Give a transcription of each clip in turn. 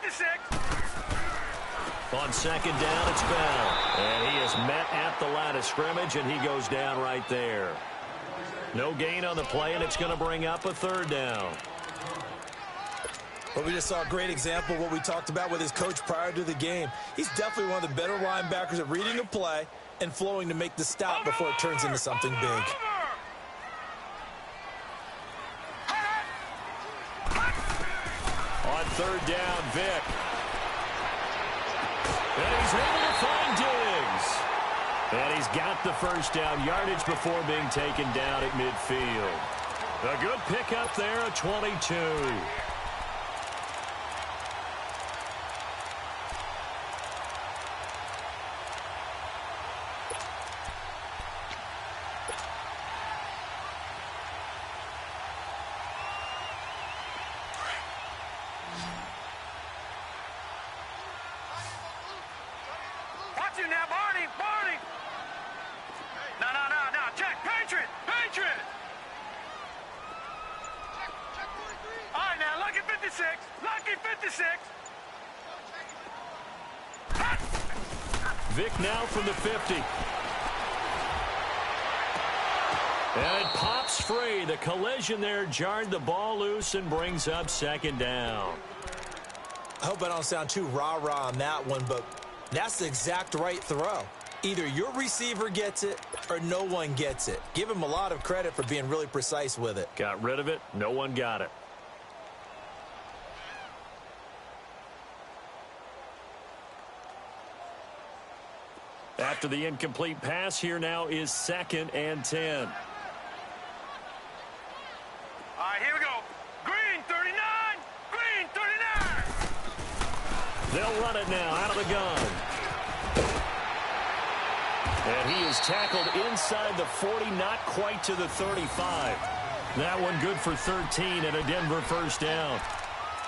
56. On second down, it's Bell. And he is met at the line of scrimmage, and he goes down right there. No gain on the play, and it's going to bring up a third down. Well, we just saw a great example of what we talked about with his coach prior to the game. He's definitely one of the better linebackers at reading a play and flowing to make the stop before it turns into something big. On third down, Vic. And he's able to find Diggs. And he's got the first down yardage before being taken down at midfield. A good pickup there at 22. Now, Barney. No. Check. Patriot. All right, now, lucky 56. Vic now from the 50. And it pops free. The collision there jarred the ball loose and brings up second down. I hope I don't sound too rah-rah on that one, but that's the exact right throw. Either your receiver gets it or no one gets it. Give him a lot of credit for being really precise with it. Got rid of it. No one got it. After the incomplete pass, here now is 2nd and 10. All right, here we go. Green 39. They'll run it now out of the gun. And he is tackled inside the 40, not quite to the 35. That one good for 13 and a Denver first down.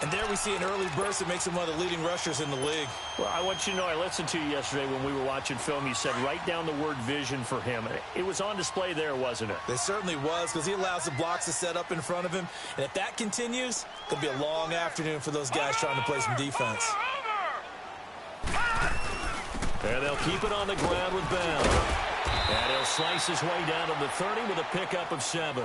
And there we see an early burst that makes him one of the leading rushers in the league. Well, I want you to know, I listened to you yesterday when we were watching film. You said write down the word vision for him. It was on display there, wasn't it? It certainly was, because he allows the blocks to set up in front of him. And if that continues, it'll be a long afternoon for those guys trying to play some defense. And they'll keep it on the ground with Bell. And he'll slice his way down to the 30 with a pickup of 7.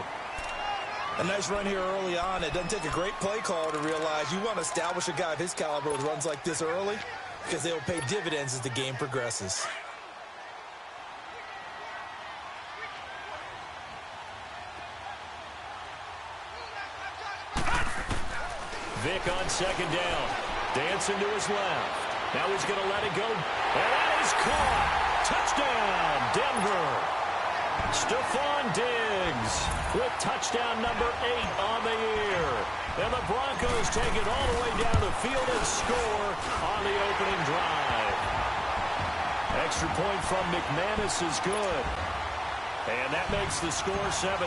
A nice run here early on. It doesn't take a great play caller to realize you want to establish a guy of his caliber with runs like this early, because they will pay dividends as the game progresses. Vic on second down. Dancing to his left. Now he's going to let it go. And that is caught. Touchdown, Denver. Stephon Diggs with touchdown number 8 on the year. And the Broncos take it all the way down the field and score on the opening drive. Extra point from McManus is good. And that makes the score 7-0.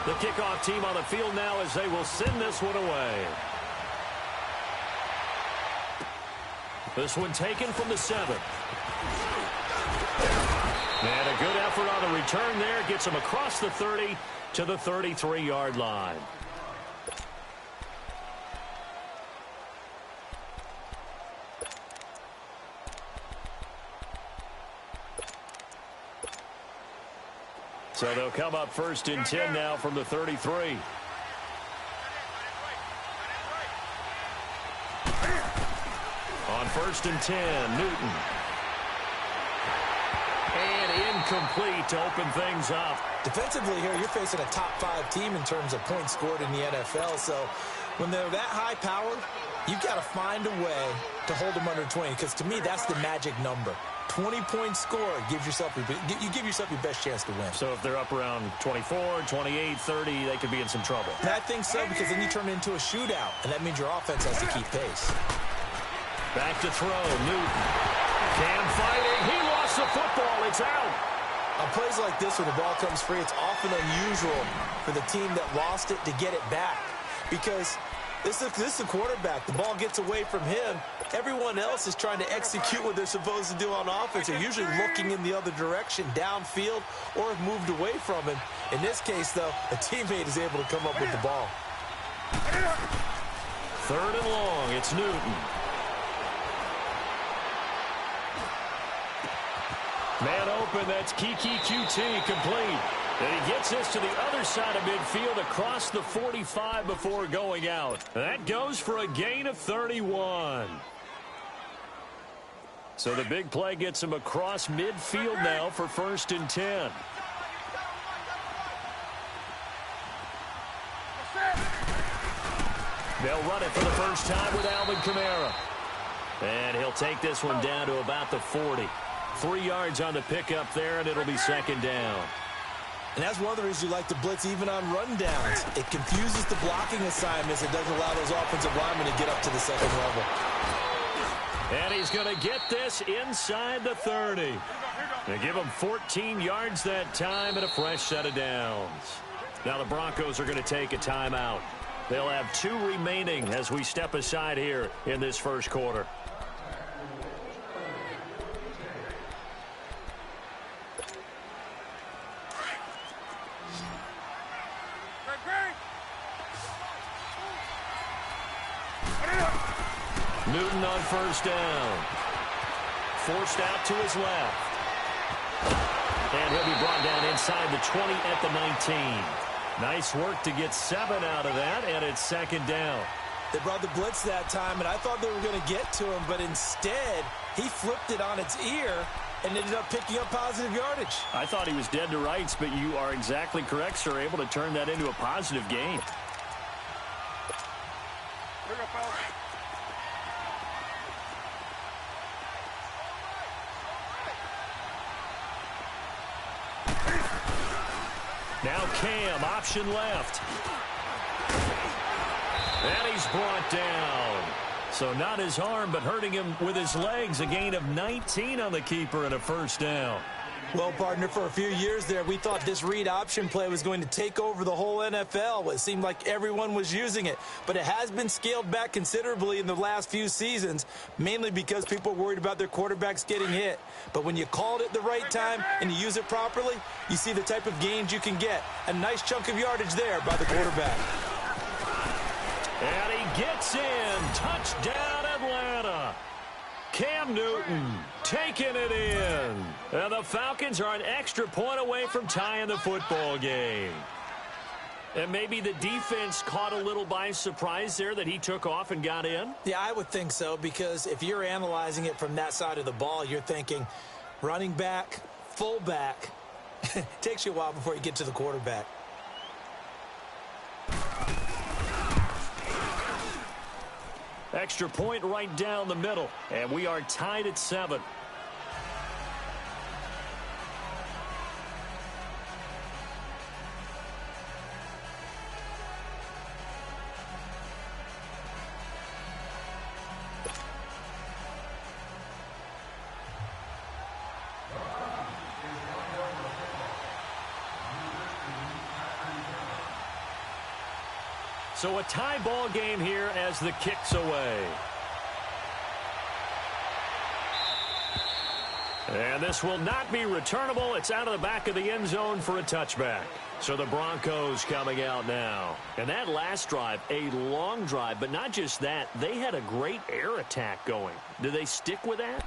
The kickoff team on the field now as they will send this one away. This one taken from the 7. And a good effort on the return there. Gets him across the 30 to the 33-yard line. So they'll come up 1st and 10 now from the 33. On 1st and 10, Newton. And incomplete to open things up. Defensively here, you're facing a top 5 team in terms of points scored in the NFL. So when they're that high powered, you've got to find a way to hold them under 20. Because to me, that's the magic number. 20-point score gives yourself you give yourself your best chance to win. So if they're up around 24, 28, 30, they could be in some trouble. And I think so, because then you turn it into a shootout, and that means your offense has to keep pace. Back to throw, Newton. Cam fighting. He lost the football. It's out. On plays like this, when the ball comes free, it's often unusual for the team that lost it to get it back. Because this is the quarterback. The ball gets away from him. Everyone else is trying to execute what they're supposed to do on offense. They're usually looking in the other direction, downfield, or have moved away from him. In this case, though, a teammate is able to come up with the ball. Third and long. It's Newton. Man open. That's Kiki QT complete. And he gets this to the other side of midfield across the 45 before going out. That goes for a gain of 31. So the big play gets him across midfield now for 1st and 10. They'll run it for the first time with Alvin Kamara. And he'll take this one down to about the 40. 3 yards on the pickup there, and it'll be 2nd down. And that's one of the reasons you like to blitz even on run downs. It confuses the blocking assignments. It doesn't allow those offensive linemen to get up to the second level. And he's going to get this inside the 30. They give him 14 yards that time and a fresh set of downs. Now the Broncos are going to take a timeout. They'll have 2 remaining as we step aside here in this first quarter. Newton on first down. Forced out to his left. And he'll be brought down inside the 20 at the 19. Nice work to get 7 out of that, and it's 2nd down. They brought the blitz that time, and I thought they were going to get to him, but instead he flipped it on its ear and ended up picking up positive yardage. I thought he was dead to rights, but you are exactly correct, sir. Able to turn that into a positive gain. Now Cam, option left. And he's brought down. So not his arm, but hurting him with his legs. A gain of 19 on the keeper and a first down. Well, partner, for a few years there, we thought this read option play was going to take over the whole NFL. It seemed like everyone was using it. But it has been scaled back considerably in the last few seasons, mainly because people are worried about their quarterbacks getting hit. But when you called it the right time and you use it properly, you see the type of gains you can get. A nice chunk of yardage there by the quarterback. And he gets in. Touchdown, Atlanta. Cam Newton taking it in. And the Falcons are an extra point away from tying the football game. And maybe the defense caught a little by surprise there that he took off and got in? Yeah, I would think so, because if you're analyzing it from that side of the ball, you're thinking running back, fullback. It takes you a while before you get to the quarterback. Extra point right down the middle, and we are tied at 7. So a tie ball game here as the kick's away. And this will not be returnable. It's out of the back of the end zone for a touchback. So the Broncos coming out now. And that last drive, a long drive, but not just that. They had a great air attack going. Do they stick with that?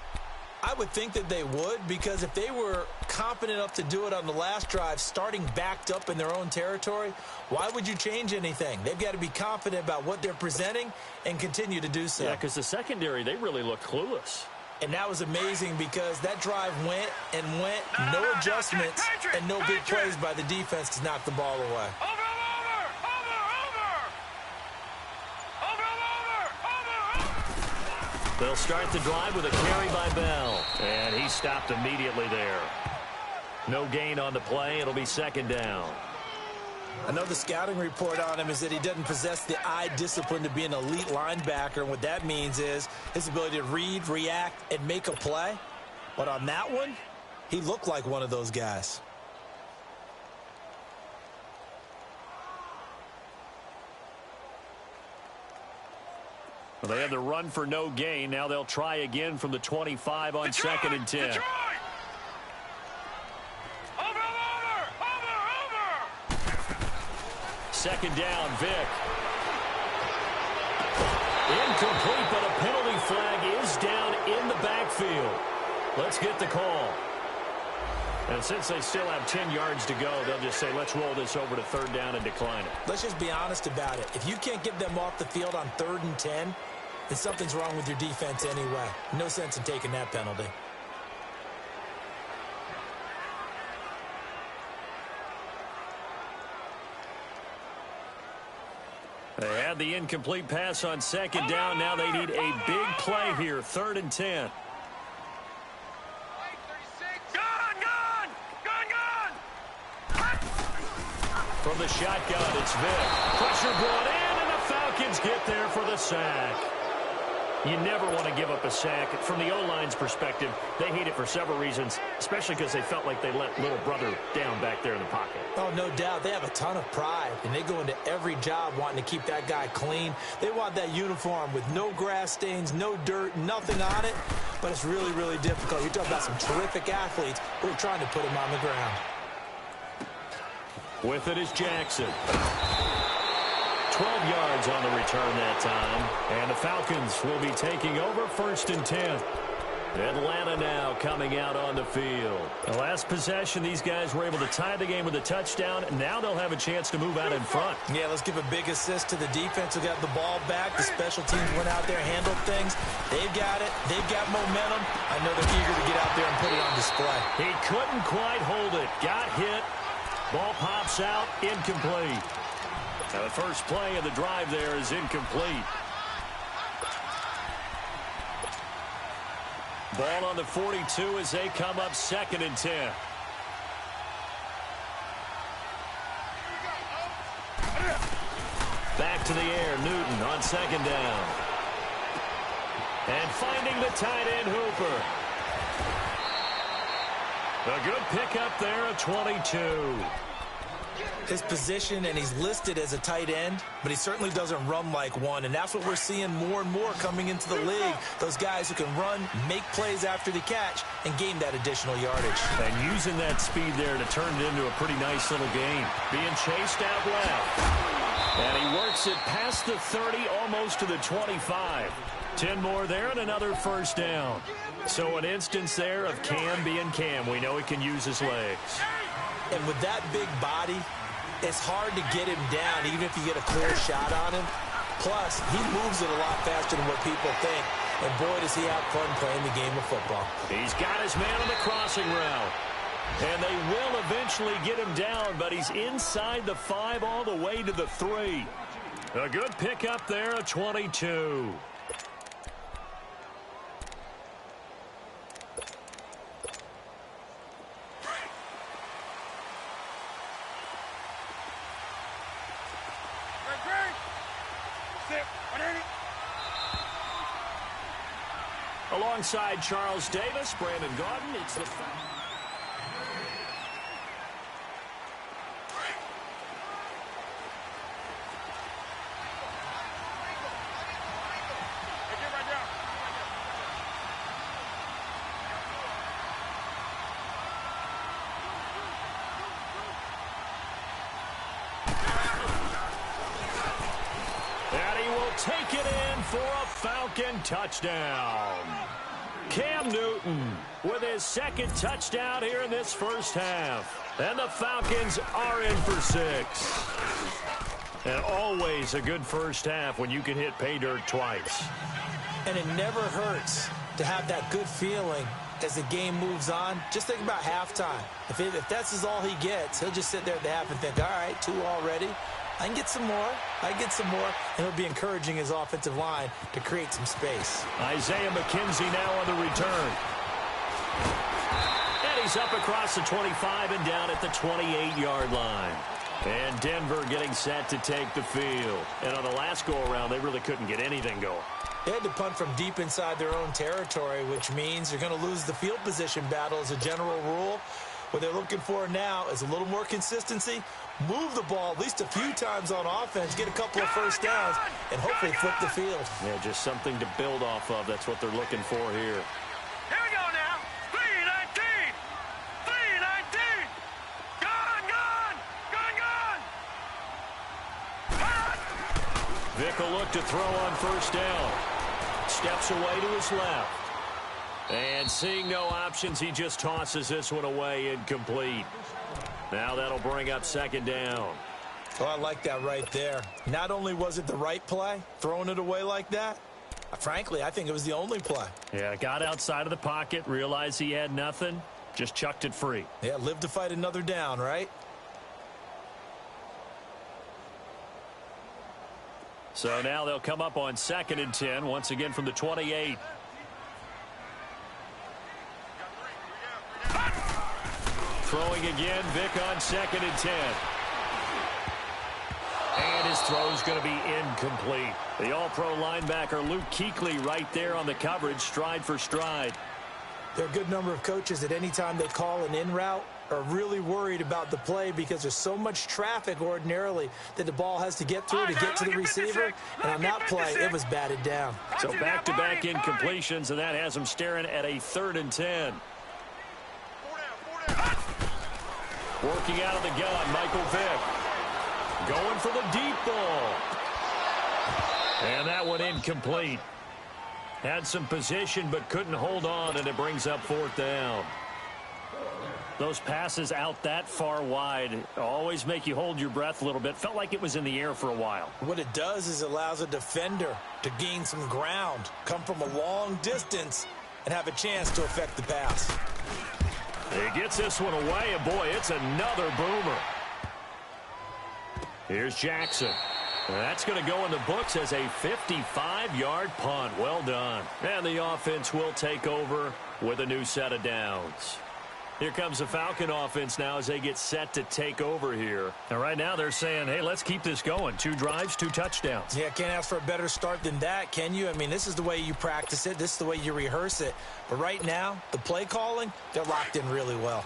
I would think that they would, because if they were confident enough to do it on the last drive, starting backed up in their own territory, why would you change anything? They've got to be confident about what they're presenting and continue to do so. Yeah, because the secondary, they really look clueless. And that was amazing, because that drive went and went, no adjustments, and no big plays by the defense to knock the ball away. They'll start the drive with a carry by Bell. And he stopped immediately there. No gain on the play. It'll be 2nd down. I know the scouting report on him is that he doesn't possess the eye discipline to be an elite linebacker. And what that means is his ability to read, react, and make a play. But on that one, he looked like one of those guys. Well, they had the run for no gain. Now they'll try again from the 25 on Detroit! 2nd and 10. Detroit! Over! 2nd down, Vic. complete, but a penalty flag is down in the backfield. Let's get the call. And since they still have 10 yards to go, they'll just say, let's roll this over to third down and decline it. Let's just be honest about it. If you can't get them off the field on 3rd and 10, then something's wrong with your defense anyway. No sense in taking that penalty. They had the incomplete pass on 2nd down. Now they need a big play here, 3rd and 10. From the shotgun, it's Vic. Pressure brought in, and the Falcons get there for the sack. You never want to give up a sack. From the O-line's perspective, they hate it for several reasons, especially because they felt like they let little brother down back there in the pocket. Oh, no doubt. They have a ton of pride, and they go into every job wanting to keep that guy clean. They want that uniform with no grass stains, no dirt, nothing on it, but it's really, really difficult. You're talking about some terrific athletes who are trying to put him on the ground. With it is Jackson. 12 yards on the return that time. And the Falcons will be taking over 1st and 10. Atlanta now coming out on the field. The last possession, these guys were able to tie the game with a touchdown. And now they'll have a chance to move out in front. Yeah, let's give a big assist to the defense who got the ball back. The special teams went out there, handled things. They've got it. They've got momentum. I know they're eager to get out there and put it on display. He couldn't quite hold it. Got hit. Ball pops out, incomplete. Now the first play of the drive there is incomplete. Ball on the 42 as they come up 2nd and 10. Back to the air, Newton on 2nd down. And finding the tight end, Hooper. A good pickup there at 22. His position, and he's listed as a tight end, but he certainly doesn't run like one, and that's what we're seeing more and more coming into the league. Those guys who can run, make plays after the catch, and gain that additional yardage. And using that speed there to turn it into a pretty nice little game. Being chased out left. And he works it past the 30, almost to the 25. 10 more there and another 1st down. So an instance there of Cam being Cam. We know he can use his legs. And with that big body, it's hard to get him down, even if you get a clear shot on him. Plus, he moves it a lot faster than what people think. And boy, does he have fun playing the game of football. He's got his man on the crossing route. And they will eventually get him down, but he's inside the 5 all the way to the 3. A good pickup there at 22. Alongside Charles Davis, Brandon Gaudin, it's the... Take it in for a Falcon touchdown. Cam Newton with his 2nd touchdown here in this 1st half. And the Falcons are in for 6. And always a good 1st half when you can hit pay dirt twice. And it never hurts to have that good feeling as the game moves on. Just think about halftime. If that's all he gets, he'll just sit there at the half and think, all right, 2 already. I can get some more. I can get some more. And he'll be encouraging his offensive line to create some space. Isaiah McKenzie now on the return. And he's up across the 25 and down at the 28-yard line. And Denver getting set to take the field. And on the last go-around, they really couldn't get anything going. They had to punt from deep inside their own territory, which means they're going to lose the field position battle as a general rule. What they're looking for now is a little more consistency, move the ball at least a few times on offense, get a couple of 1st downs, and hopefully flip the field. Yeah, just something to build off of. That's what they're looking for here. Here we go now. 3-19. 3-19. Gone. Vic will look to throw on 1st down. Steps away to his left. And seeing no options, he just tosses this one away incomplete. Now that'll bring up second down. Oh, I like that right there. Not only was it the right play, throwing it away like that, frankly, I think it was the only play. Yeah, got outside of the pocket, realized he had nothing, just chucked it free. Yeah, live to fight another down, right? So now they'll come up on 2nd and 10, once again from the 28. Throwing again, Vic on 2nd and 10. And his throw's going to be incomplete. The all-pro linebacker Luke Kuechly right there on the coverage, stride for stride. There are a good number of coaches that any time they call an in route are really worried about the play because there's so much traffic ordinarily that the ball has to get through to get to the receiver. And on that play, it was batted down. So back-to-back incompletions, and that has him staring at a 3rd and 10. Working out of the gun, Michael Vick. Going for the deep ball. And that one incomplete. Had some position but couldn't hold on, and it brings up 4th down. Those passes out that far wide always make you hold your breath a little bit. Felt like it was in the air for a while. What it does is it allows a defender to gain some ground, come from a long distance, and have a chance to affect the pass. He gets this one away, and boy, it's another boomer. Here's Jackson. That's going to go in the books as a 55-yard punt. Well done. And the offense will take over with a new set of downs. Here comes the Falcon offense now as they get set to take over here. And right now they're saying, hey, let's keep this going. 2 drives, 2 touchdowns. Yeah, can't ask for a better start than that, can you? I mean, this is the way you practice it. This is the way you rehearse it. But right now, the play calling, they're locked in really well.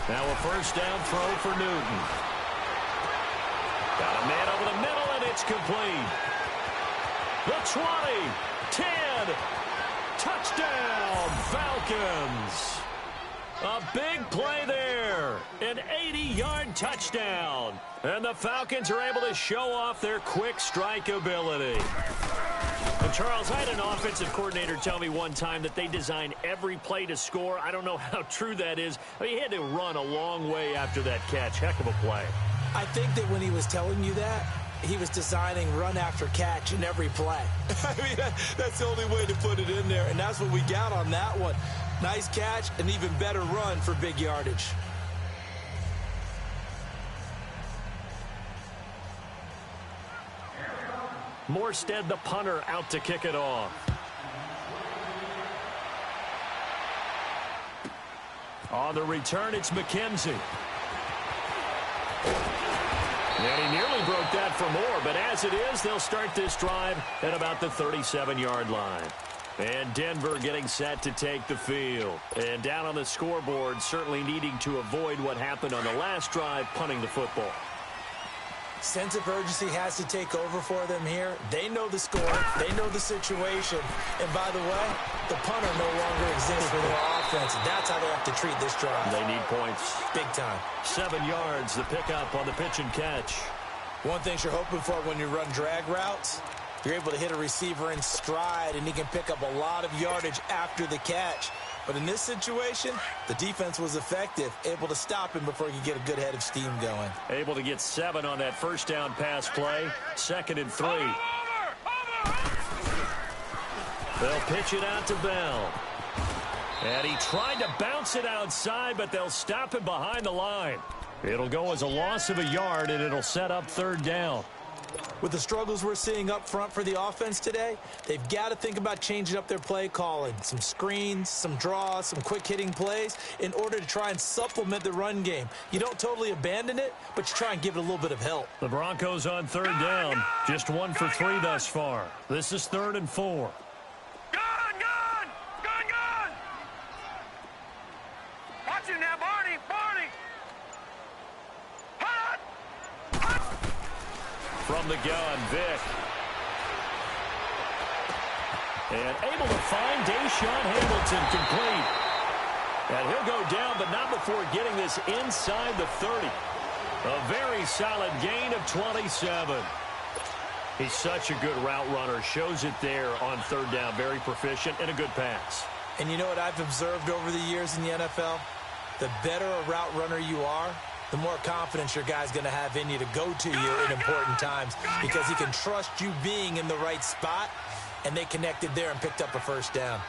Now a first down throw for Newton. Got a man over the middle, and it's complete. The 20, 10, touchdown, Falcons. A big play there, an 80-yard touchdown. And the Falcons are able to show off their quick strike ability. And Charles, I had an offensive coordinator tell me one time that they design every play to score. I don't know how true that is. I mean, he had to run a long way after that catch. Heck of a play. I think that when he was telling you that, he was designing run after catch in every play. I mean, that's the only way to put it in there, and that's what we got on that one. Nice catch, an even better run for big yardage. Morstead, the punter, out to kick it off. On the return, it's McKenzie. And he nearly broke that for more, but as it is, they'll start this drive at about the 37-yard line. And Denver getting set to take the field. And down on the scoreboard, certainly needing to avoid what happened on the last drive, punting the football. Sense of urgency has to take over for them here. They know the score. They know the situation. And by the way, the punter no longer exists for their offense. That's how they have to treat this drive. They need points. Big time. 7 yards, the pickup on the pitch and catch. One thing you're hoping for when you run drag routes, you're able to hit a receiver in stride, and he can pick up a lot of yardage after the catch. But in this situation, the defense was effective, able to stop him before he could get a good head of steam going. Able to get 7 on that first down pass play. 2nd and 3. They'll pitch it out to Bell. And he tried to bounce it outside, but they'll stop him behind the line. It'll go as a loss of a yard, and it'll set up 3rd down. With the struggles we're seeing up front for the offense today, they've got to think about changing up their play calling. Some screens, some draws, some quick-hitting plays in order to try and supplement the run game. You don't totally abandon it, but you try and give it a little bit of help. The Broncos on 3rd down. Just 1 for 3 thus far. This is 3rd and 4. Watch him now, Barney! From the gun, Vic. And able to find Deshaun Hamilton complete. And he'll go down, but not before getting this inside the 30. A very solid gain of 27. He's such a good route runner. Shows it there on third down. Very proficient and a good pass. And you know what I've observed over the years in the NFL? The better a route runner you are, the more confidence your guy's going to have in you to go to you in important times because he can trust you being in the right spot, and they connected there and picked up a first down.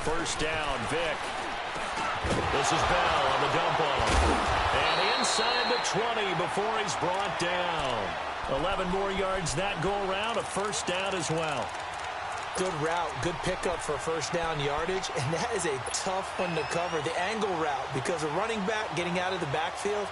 First down, Vic. This is Bell on the dump off. And inside the 20 before he's brought down. 11 more yards that go around, a first down as well. Good route, good pickup for first down yardage, and that is a tough one to cover. The angle route, because a running back getting out of the backfield,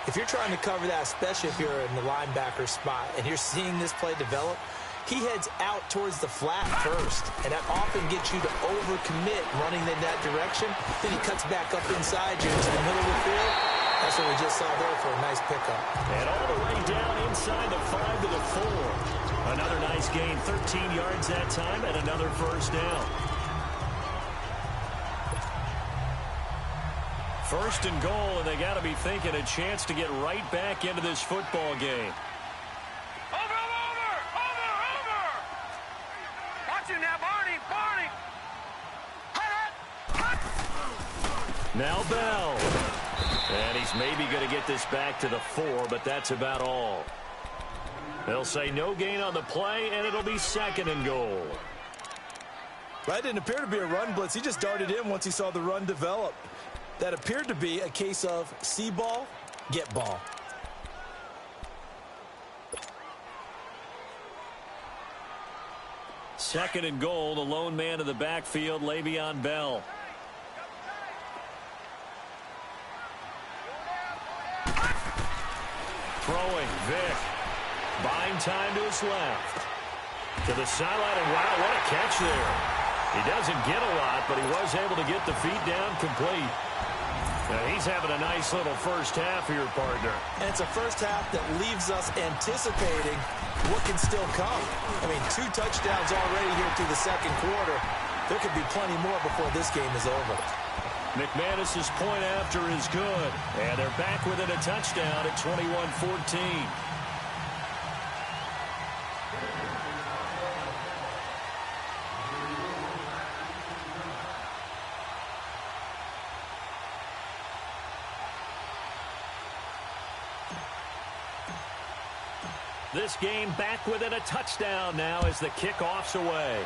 if you're trying to cover that, especially if you're in the linebacker spot and you're seeing this play develop, he heads out towards the flat first, and that often gets you to overcommit running in that direction. Then he cuts back up inside you into the middle of the field. That's what we just saw there for a nice pickup. And all the way down inside the 5 to the 4. Another nice gain, 13 yards that time, and another first down. First and goal, and they got to be thinking a chance to get right back into this football game. Now Bell. And he's maybe going to get this back to the 4, but that's about all. They'll say no gain on the play, and it'll be second and goal. That didn't appear to be a run blitz. He just darted in once he saw the run develop. That appeared to be a case of see ball, get ball. Second and goal, the lone man in the backfield, Le'Veon Bell. Throwing, Vic. Buying time to his left. To the sideline, and wow, what a catch there. He doesn't get a lot, but he was able to get the feet down complete. Now he's having a nice little first half here, partner. And it's a first half that leaves us anticipating what can still come. I mean, 2 touchdowns already here through the second quarter. There could be plenty more before this game is over. McManus's point after is good. And they're back within a touchdown at 21-14. This game back within a touchdown now as the kickoff's away.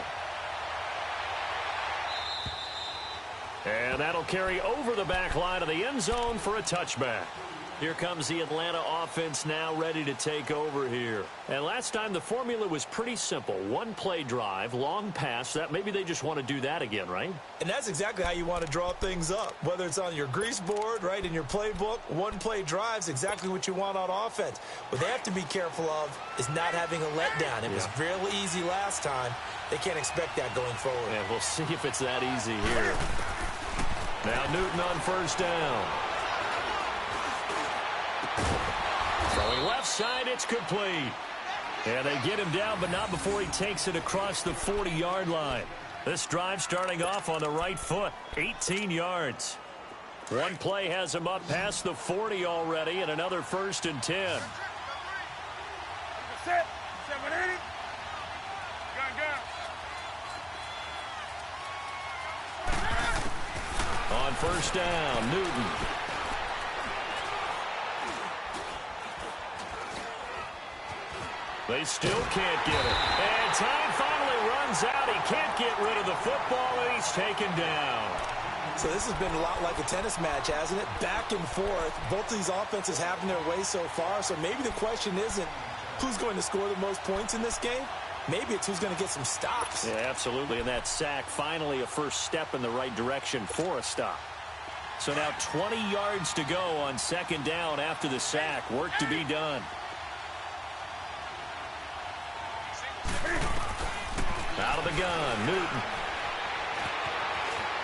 And that'll carry over the back line of the end zone for a touchback. Here comes the Atlanta offense now ready to take over here. And last time the formula was pretty simple. 1 play drive, long pass. That maybe they just want to do that again, right? And that's exactly how you want to draw things up. Whether it's on your grease board, right, in your playbook, 1 play drive's exactly what you want on offense. What they have to be careful of is not having a letdown. It was real easy last time. They can't expect that going forward. Yeah, we'll see if it's that easy here. Now Newton on first down. Throwing left side, it's complete. And they get him down, but not before he takes it across the 40-yard line. This drive starting off on the right foot, 18 yards. 1 play has him up past the 40 already, and another first and 10. On first down, Newton. They still can't get it. And time finally runs out. He can't get rid of the football, and he's taken down. So this has been a lot like a tennis match, hasn't it? Back and forth. Both of these offenses having their way so far. So maybe the question isn't who's going to score the most points in this game. Maybe it's who's going to get some stops. Yeah, absolutely. And that sack, finally a first step in the right direction for a stop. So now 20 yards to go on second down after the sack. Work to be done. Out of the gun, Newton.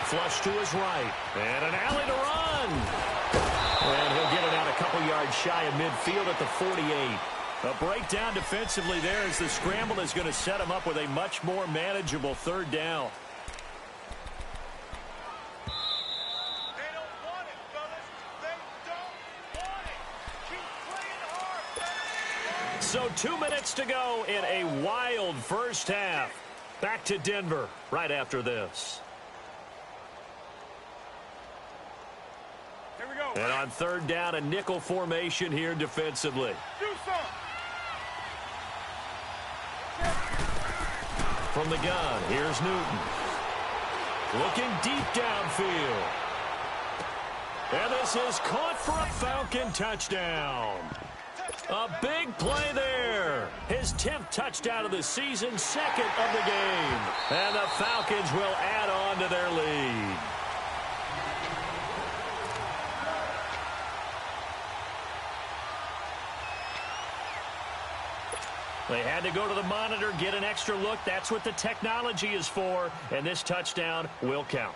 Flush to his right. And an alley to run. And he'll get it out a couple yards shy of midfield at the 48. A breakdown defensively there as the scramble is going to set him up with a much more manageable third down. So 2 minutes to go in a wild first half. Back to Denver right after this. Here we go. And on third down, a nickel formation here defensively. Do something. From the gun, here's Newton. Looking deep downfield. And this is caught for a Falcon touchdown. A big play there. His 10th touchdown of the season, second of the game. And the Falcons will add on to their lead. They had to go to the monitor, get an extra look. That's what the technology is for. And this touchdown will count.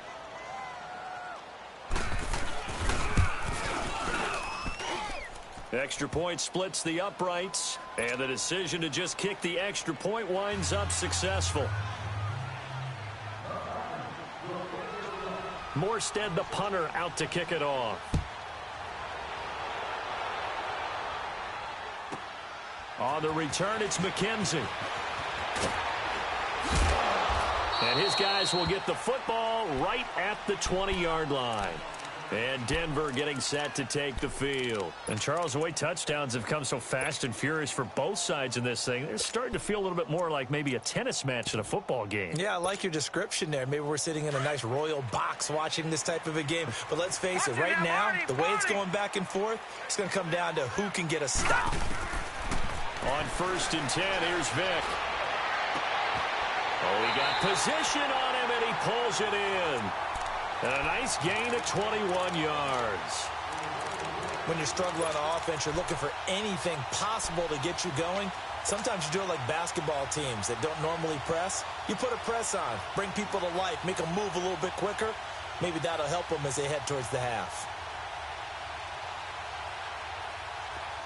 Extra point splits the uprights. And the decision to just kick the extra point winds up successful. Morstead, the punter, out to kick it off. On the return, it's McKenzie. And his guys will get the football right at the 20-yard line. And Denver getting set to take the field. And, Charles, the way touchdowns have come so fast and furious for both sides in this thing, it's starting to feel a little bit more like maybe a tennis match in a football game. Yeah, I like your description there. Maybe we're sitting in a nice royal box watching this type of a game. But let's face it, right now, the way it's going back and forth, it's going to come down to who can get a stop. On 1st and 10, here's Vic. Oh, he got position on him, and he pulls it in. And a nice gain of 21 yards. When you're struggling on offense, you're looking for anything possible to get you going. Sometimes you do it like basketball teams that don't normally press. You put a press on, bring people to life, make them move a little bit quicker. Maybe that'll help them as they head towards the half.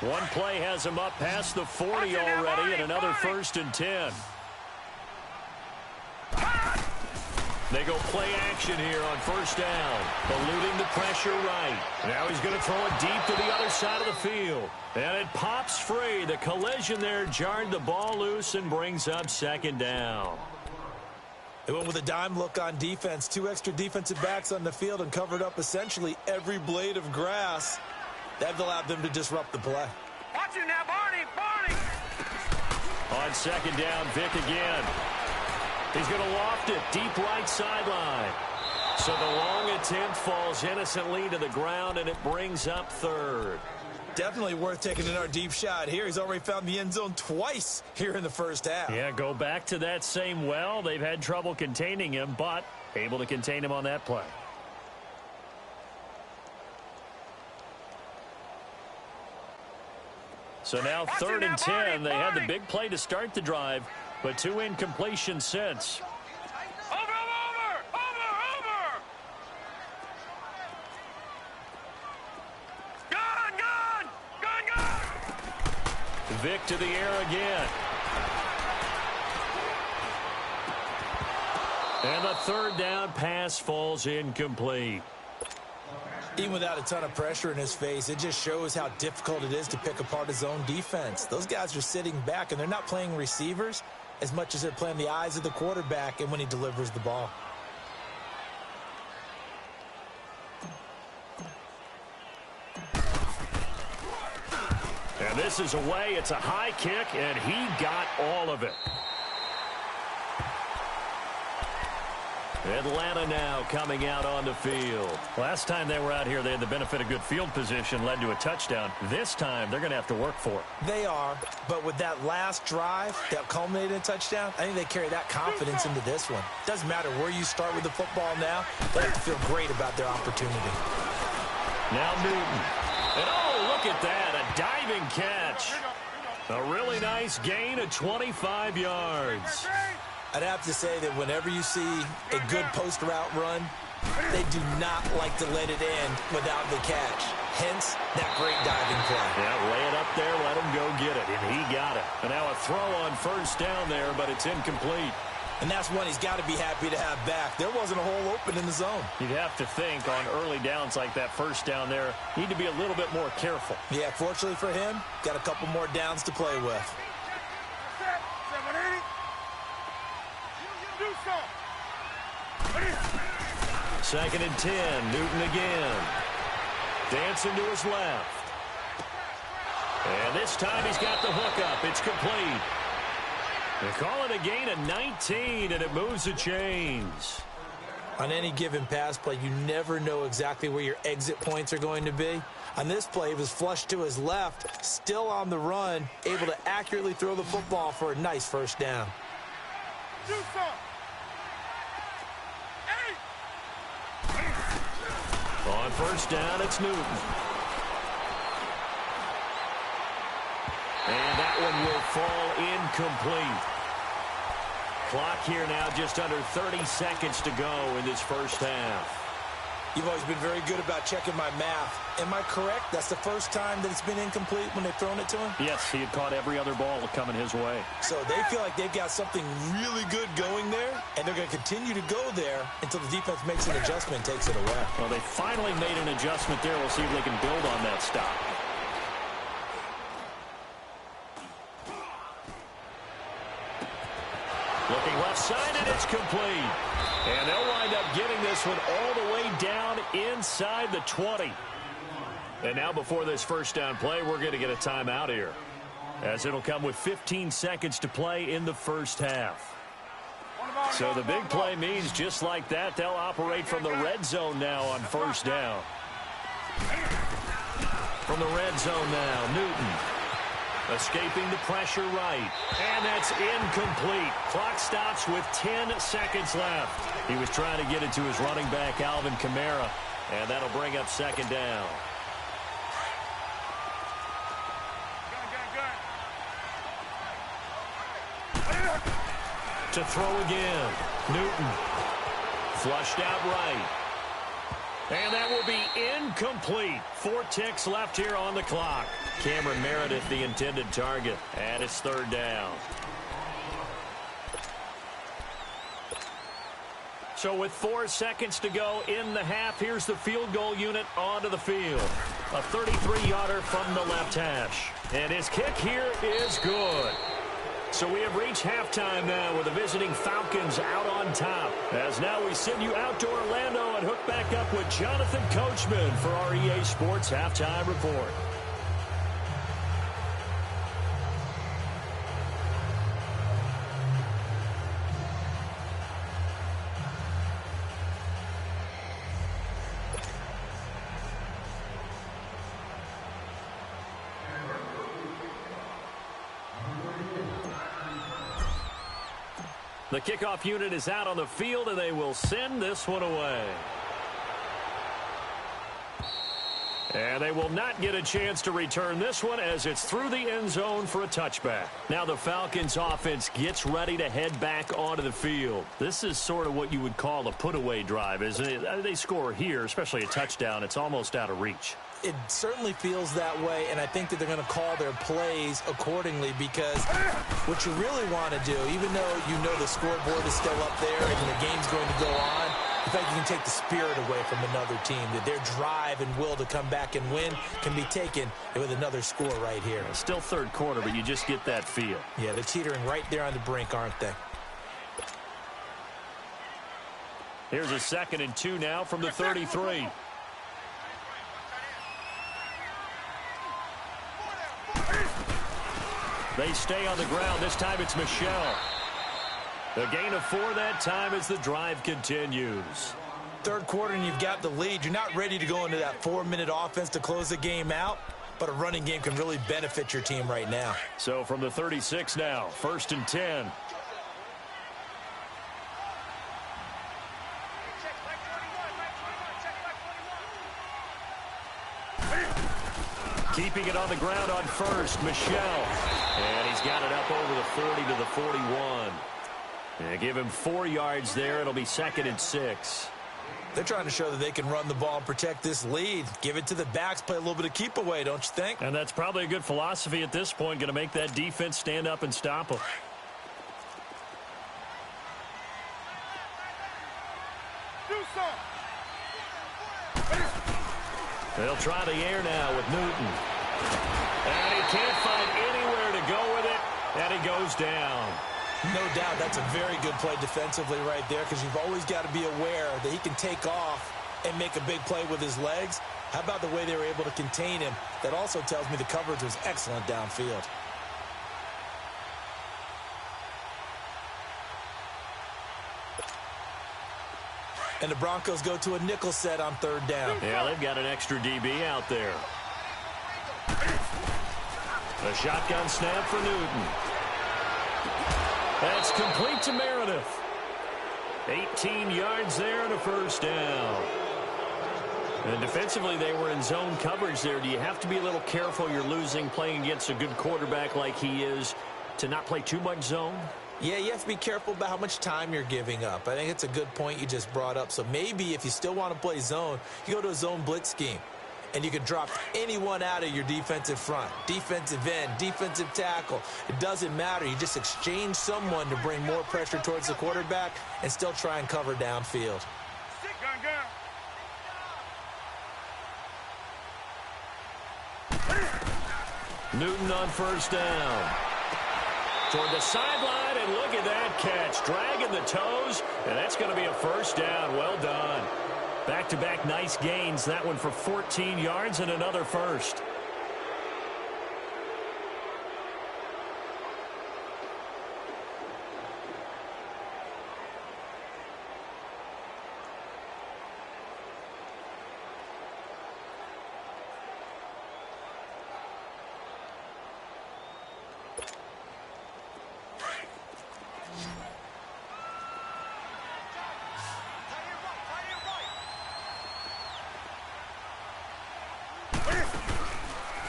One play has him up past the 40 already, and another 1st and 10. They go play action here on 1st down. Eluding the pressure right. Now he's going to throw it deep to the other side of the field. And it pops free. The collision there jarred the ball loose and brings up 2nd down. They went with a dime look on defense. 2 extra defensive backs on the field and covered up essentially every blade of grass. That allowed them to disrupt the play. Watch it now, Barney! Barney! On 2nd down, Vic again. He's going to loft it deep right sideline. So the long attempt falls innocently to the ground, and it brings up 3rd. Definitely worth taking another deep shot here. He's already found the end zone twice here in the first half. Yeah, go back to that same well. They've had trouble containing him, but able to contain him on that play. So now 3rd and 10. They had the big play to start the drive, but 2 incompletions since. Over! Gun! Vic to the air again. And the 3rd down pass falls incomplete. Even without a ton of pressure in his face, it just shows how difficult it is to pick apart his own defense. Those guys are sitting back, and they're not playing receivers as much as they're playing the eyes of the quarterback and when he delivers the ball. And this is away. It's a high kick, and he got all of it. Atlanta now coming out on the field. Last time they were out here, they had the benefit of good field position, led to a touchdown. This time, they're going to have to work for it. They are, but with that last drive that culminated in a touchdown, I think they carry that confidence into this one. Doesn't matter where you start with the football now, they have to feel great about their opportunity. Now Newton. And oh, look at that, a diving catch. A really nice gain of 25 yards. I'd have to say that whenever you see a good post route run, they do not like to let it end without the catch. Hence, that great diving play. Yeah, lay it up there, let him go get it, and he got it. And now a throw on 1st down there, but it's incomplete. And that's one he's got to be happy to have back. There wasn't a hole open in the zone. You'd have to think on early downs like that first down there, need to be a little bit more careful. Yeah, fortunately for him, got a couple more downs to play with. Second and 10, Newton again. Dancing to his left. And this time he's got the hook up. It's complete. They call it a gain of 19, and it moves the chains. On any given pass play, you never know exactly where your exit points are going to be. On this play, he was flushed to his left, still on the run, able to accurately throw the football for a nice first down. On first down, it's Newton. And that one will fall incomplete. Clock here now just under 30 seconds to go in this first half. You've always been very good about checking my math. Am I correct? That's the first time that it's been incomplete when they've thrown it to him? Yes, he had caught every other ball coming his way. So they feel like they've got something really good going there, and they're going to continue to go there until the defense makes an adjustment and takes it away. Well, they finally made an adjustment there. We'll see if they can build on that stop. Looking left side, and it's complete. And they'll wind up getting this one all the way down inside the 20. And now before this first down play, we're going to get a timeout here, as it'll come with 15 seconds to play in the first half. So the big play means just like that, they'll operate from the red zone now on first down. From the red zone now, Newton. Escaping the pressure right. And that's incomplete. Clock stops with 10 seconds left. He was trying to get it to his running back, Alvin Kamara. And that'll bring up second down. To throw again. Newton. Flushed out right. And that will be incomplete. 4 ticks left here on the clock. Cameron Meredith, the intended target, and it's third down. So with 4 seconds to go in the half, here's the field goal unit onto the field. A 33-yarder from the left hash. And his kick here is good. So we have reached halftime now with the visiting Falcons out on top. As now we send you out to Orlando and hook back up with Jonathan Coachman for our EA Sports Halftime Report. The kickoff unit is out on the field, and they will send this one away. And they will not get a chance to return this one as it's through the end zone for a touchback. Now the Falcons offense gets ready to head back onto the field. This is sort of what you would call a put-away drive, isn't it? They score here, especially a touchdown. It's almost out of reach. It certainly feels that way, and I think that they're going to call their plays accordingly, because what you really want to do, even though you know the scoreboard is still up there and the game's going to go on, in fact, you can take the spirit away from another team, that their drive and will to come back and win can be taken with another score right here. Still third quarter, but you just get that feel. Yeah, they're teetering right there on the brink, aren't they? Here's a 2nd and 2 now from the 33. They stay on the ground. This time it's Michel. A gain of 4 that time as the drive continues. Third quarter and you've got the lead. You're not ready to go into that 4-minute offense to close the game out, but a running game can really benefit your team right now. So from the 36 now, 1st and 10. Keeping it on the ground on first, Michel. And he's got it up over the 40 to the 41. And give him 4 yards there. It'll be 2nd and 6. They're trying to show that they can run the ball and protect this lead. Give it to the backs, play a little bit of keep away, don't you think? And that's probably a good philosophy at this point, going to make that defense stand up and stop them. They'll try the air now with Newton. And he can't find anywhere to go with it, and he goes down. No doubt that's a very good play defensively right there, because you've always got to be aware that he can take off and make a big play with his legs. How about the way they were able to contain him? That also tells me the coverage was excellent downfield. And the Broncos go to a nickel set on third down. Yeah, they've got an extra DB out there. A shotgun snap for Newton. That's complete to Meredith. 18 yards there and a first down. And defensively, they were in zone coverage there. Do you have to be a little careful? You're losing playing against a good quarterback like he is to not play too much zone? Yeah, you have to be careful about how much time you're giving up. I think it's a good point you just brought up. So maybe if you still want to play zone, you go to a zone blitz scheme. And you can drop anyone out of your defensive front, defensive end, defensive tackle. It doesn't matter. You just exchange someone to bring more pressure towards the quarterback and still try and cover downfield. Newton on first down. Toward the sideline, and look at that catch. Dragging the toes, and that's going to be a first down. Well done. Back-to-back nice gains. That one for 14 yards and another first.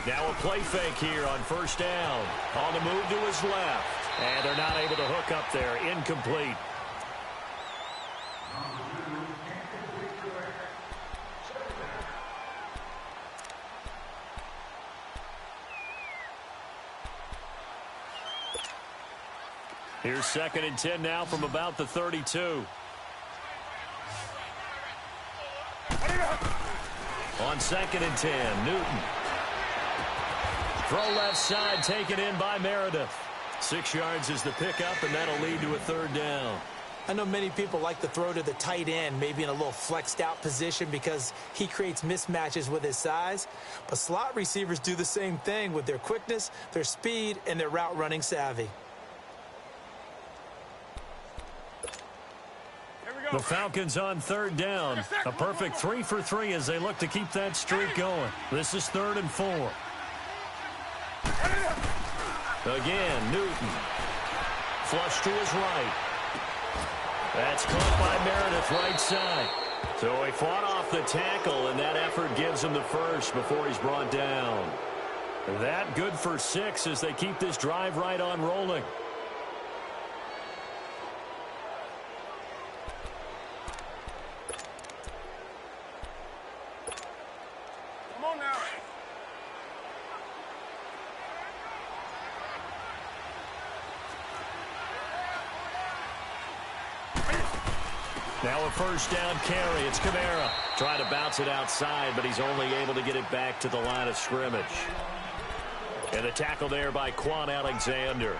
Now a play fake here on first down. On the move to his left. And they're not able to hook up there. Incomplete. Here's 2nd and 10 now from about the 32. On 2nd and 10, Newton. Throw left side, taken in by Meredith. 6 yards is the pickup, and that'll lead to a third down. I know many people like to throw to the tight end, maybe in a little flexed out position because he creates mismatches with his size. But slot receivers do the same thing with their quickness, their speed, and their route running savvy. The Falcons on third down. A perfect 3 for 3 as they look to keep that streak going. This is 3rd and 4. Again, Newton. Flush to his right. That's caught by Meredith right side. So he fought off the tackle, and that effort gives him the first before he's brought down. That good for 6 as they keep this drive right on rolling. Come on now. Now a first down carry. It's Kamara. Trying to bounce it outside, but he's only able to get it back to the line of scrimmage. And the tackle there by Quan Alexander.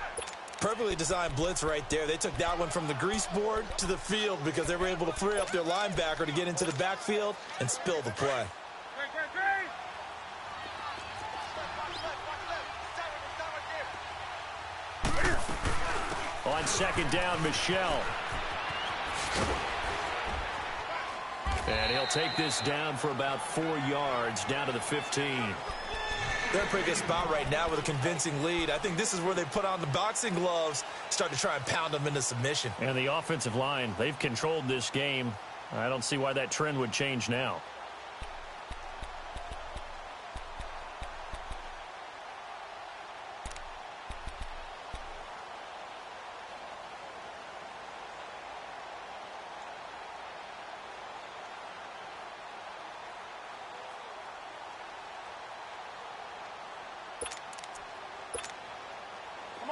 Perfectly designed blitz right there. They took that one from the grease board to the field because they were able to free up their linebacker to get into the backfield and spill the play. On 2nd down, Michelle. And he'll take this down for about 4 yards, down to the 15. They're in a pretty good spot right now with a convincing lead. I think this is where they put on the boxing gloves, start to try and pound them into submission. And the offensive line, they've controlled this game. I don't see why that trend would change now.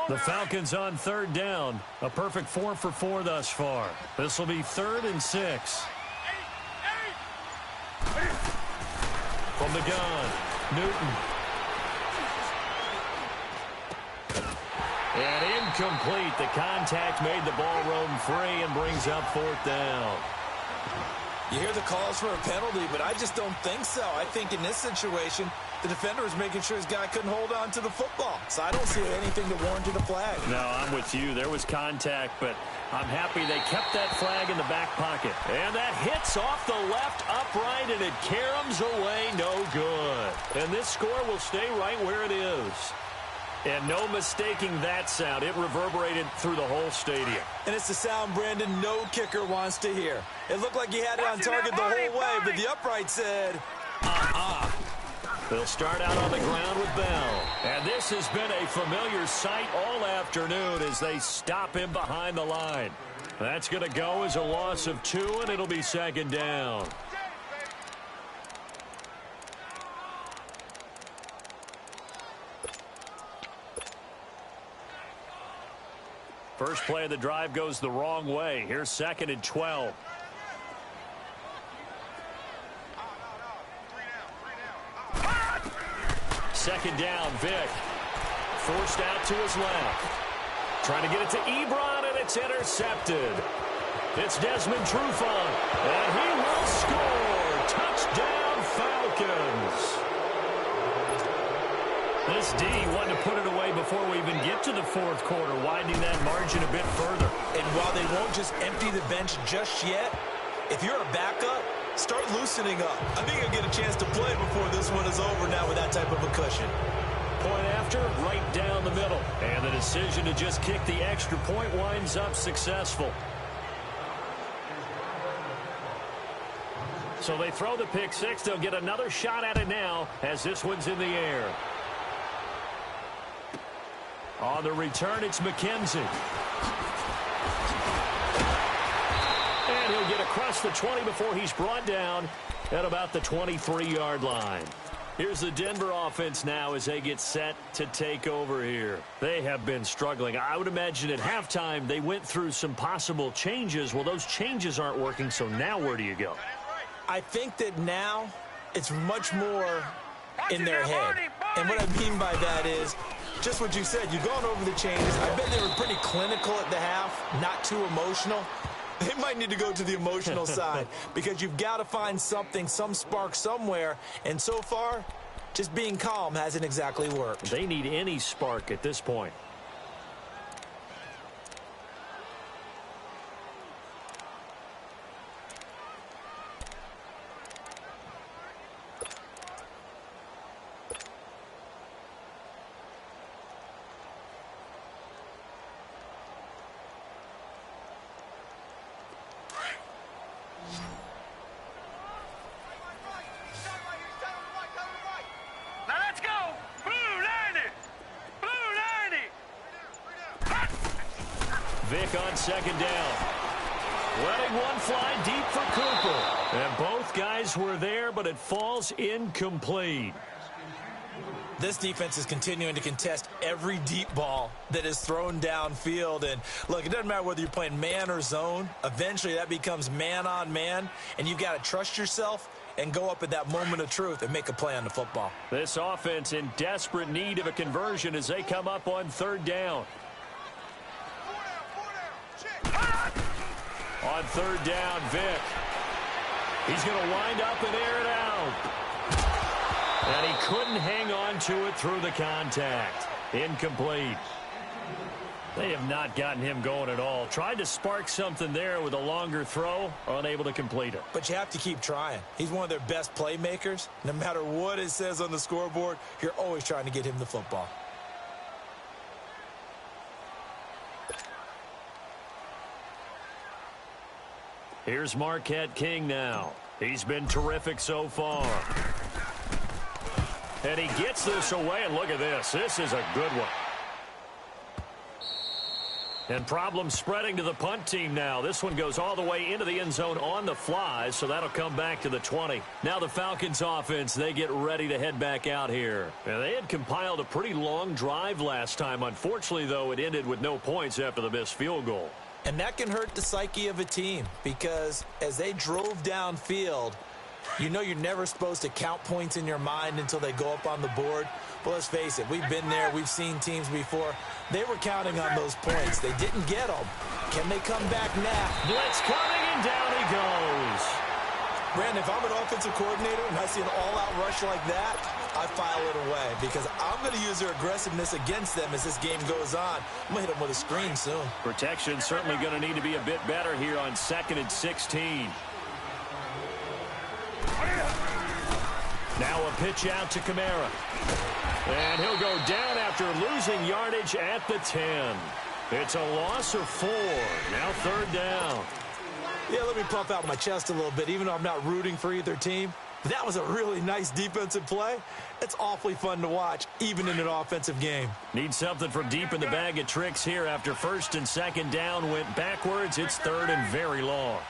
The Falcons on 3rd down. A perfect 4 for 4 thus far. This will be 3rd and 6. From the gun, Newton. And incomplete. The contact made the ball roam free and brings up fourth down. You hear the calls for a penalty, but I just don't think so. I think in this situation, the defender was making sure his guy couldn't hold on to the football. So I don't see anything to warrant a flag. No, I'm with you. There was contact, but I'm happy they kept that flag in the back pocket. And that hits off the left upright, and it caroms away no good. And this score will stay right where it is. And no mistaking that sound. It reverberated through the whole stadium. And it's the sound, Brandon, no kicker wants to hear. It looked like he had it on target the whole way, but the upright said, They'll start out on the ground with Bell. And this has been a familiar sight all afternoon as they stop him behind the line. That's going to go as a loss of 2, and it'll be second down. First play of the drive goes the wrong way. Here's 2nd and 12. Second down, Vic. Forced out to his left. Trying to get it to Ebron, and it's intercepted. It's Desmond Trufant, and he will score. Touchdown, Falcons. This D wanted to put it away before we even get to the fourth quarter, widening that margin a bit further. And while they won't just empty the bench just yet, if you're a backup, start loosening up. I think you'll get a chance to play before this one is over now with that type of a cushion. Point after, right down the middle. And the decision to just kick the extra point winds up successful. So they throw the pick six. They'll get another shot at it now as this one's in the air. On the return, it's McKenzie. And he'll get across the 20 before he's brought down at about the 23-yard line. Here's the Denver offense now as they get set to take over here. They have been struggling. I would imagine at halftime they went through some possible changes. Well, those changes aren't working, so now where do you go? I think that now it's much more in their head. And what I mean by that is just what you said. You've gone over the changes. I bet they were pretty clinical at the half, not too emotional. They might need to go to the emotional side because you've got to find something, some spark somewhere. And so far, just being calm hasn't exactly worked. They need any spark at this point. Vic on second down. Letting one fly deep for Cooper. And both guys were there, but it falls incomplete. This defense is continuing to contest every deep ball that is thrown downfield. And, look, it doesn't matter whether you're playing man or zone. Eventually, that becomes man on man, and you've got to trust yourself and go up at that moment of truth and make a play on the football. This offense in desperate need of a conversion as they come up on third down. On third down, Vic. He's going to wind up and air it out. And he couldn't hang on to it through the contact. Incomplete. They have not gotten him going at all. Tried to spark something there with a longer throw, unable to complete it. But you have to keep trying. He's one of their best playmakers. No matter what it says on the scoreboard, you're always trying to get him the football. Here's Marquette King now. He's been terrific so far. And he gets this away, and look at this. This is a good one. And problems spreading to the punt team now. This one goes all the way into the end zone on the fly, so that'll come back to the 20. Now the Falcons offense, they get ready to head back out here. And they had compiled a pretty long drive last time. Unfortunately, though, it ended with no points after the missed field goal. And that can hurt the psyche of a team because as they drove downfield, You know you're never supposed to count points in your mind until they go up on the board. But let's face it, we've been there. We've seen teams before. They were counting on those points. They didn't get them. Can they come back now? Blitz coming, and down he goes. Brandon, if I'm an offensive coordinator and I see an all-out rush like that, I file it away because I'm going to use their aggressiveness against them as this game goes on. I'm going to hit them with a screen soon. Protection certainly going to need to be a bit better here on 2nd and 16. Now a pitch out to Kamara. And he'll go down after losing yardage at the 10. It's a loss of 4. Now 3rd down. Yeah, let me puff out my chest a little bit, even though I'm not rooting for either team. That was a really nice defensive play. It's awfully fun to watch, even in an offensive game. Need something from deep in the bag of tricks here after 1st and 2nd down went backwards. It's 3rd and very long.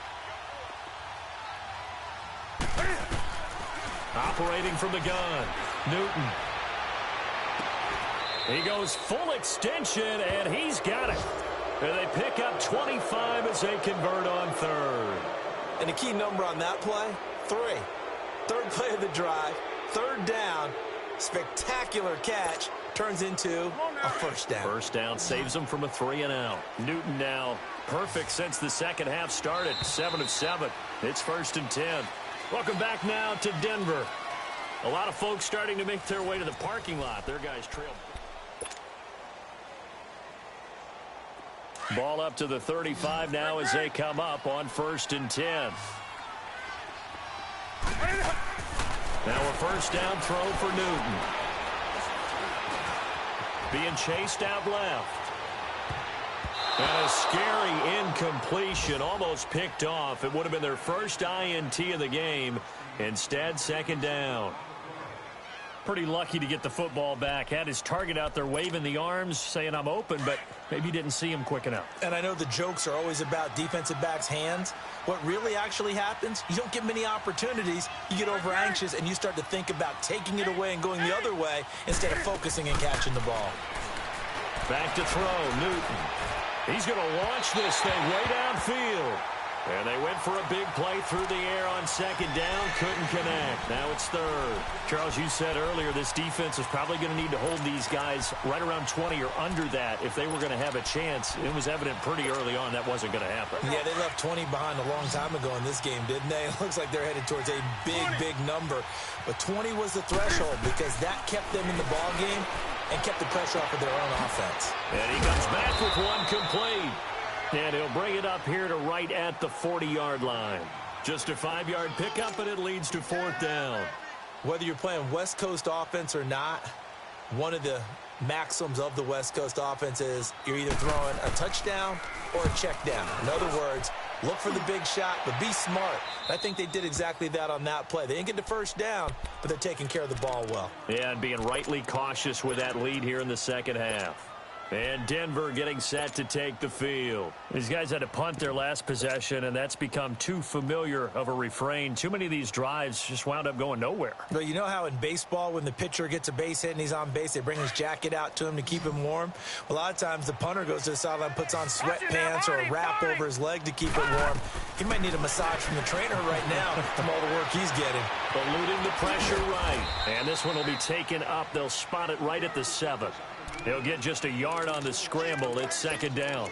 Operating from the gun, Newton. He goes full extension, and he's got it. And they pick up 25 as they convert on 3rd. And the key number on that play, 3. 3rd play of the drive, 3rd down, spectacular catch, turns into a 1st down. 1st down saves them from a 3-and-out. Newton now perfect since the 2nd half started, 7 of 7. It's 1st and 10. Welcome back now to Denver. A lot of folks starting to make their way to the parking lot. Their guys trail. Ball up to the 35 now as they come up on 1st and 10. Now a 1st down throw for Newton. Being chased out left. And a scary incompletion, almost picked off. It would have been their first INT of the game. Instead, 2nd down. Pretty lucky to get the football back. Had his target out there waving the arms, saying I'm open, but maybe didn't see him quick enough. And I know the jokes are always about defensive backs' hands. What really actually happens, you don't get many opportunities. You get over anxious, and you start to think about taking it away and going the other way instead of focusing and catching the ball. Back to throw, Newton. He's going to launch this thing way downfield. And they went for a big play through the air on 2nd down. Couldn't connect. Now it's 3rd. Charles, you said earlier this defense is probably going to need to hold these guys right around 20 or under that if they were going to have a chance. It was evident pretty early on that wasn't going to happen. Yeah, they left 20 behind a long time ago in this game, didn't they? It looks like they're headed towards a big number. But 20 was the threshold because that kept them in the ball game and kept the pressure off of their own offense. And he comes back with one complete. And he'll bring it up here to right at the 40-yard line. Just a 5-yard pickup, and it leads to 4th down. Whether you're playing West Coast offense or not, one of the maxims of the West Coast offense is you're either throwing a touchdown or a check down. In other words, look for the big shot, but be smart. I think they did exactly that on that play. They didn't get the 1st down, but they're taking care of the ball well. Yeah, and being rightly cautious with that lead here in the 2nd half. And Denver getting set to take the field. These guys had to punt their last possession, and that's become too familiar of a refrain. Too many of these drives just wound up going nowhere. But you know how in baseball, when the pitcher gets a base hit and he's on base, they bring his jacket out to him to keep him warm? A lot of times the punter goes to the sideline, puts on sweatpants or a wrap over his leg to keep it warm. He might need a massage from the trainer right now from all the work he's getting. Eluding the pressure right. And this one will be taken up. They'll spot it right at the 7. He'll get just a yard on the scramble. It's 2nd down.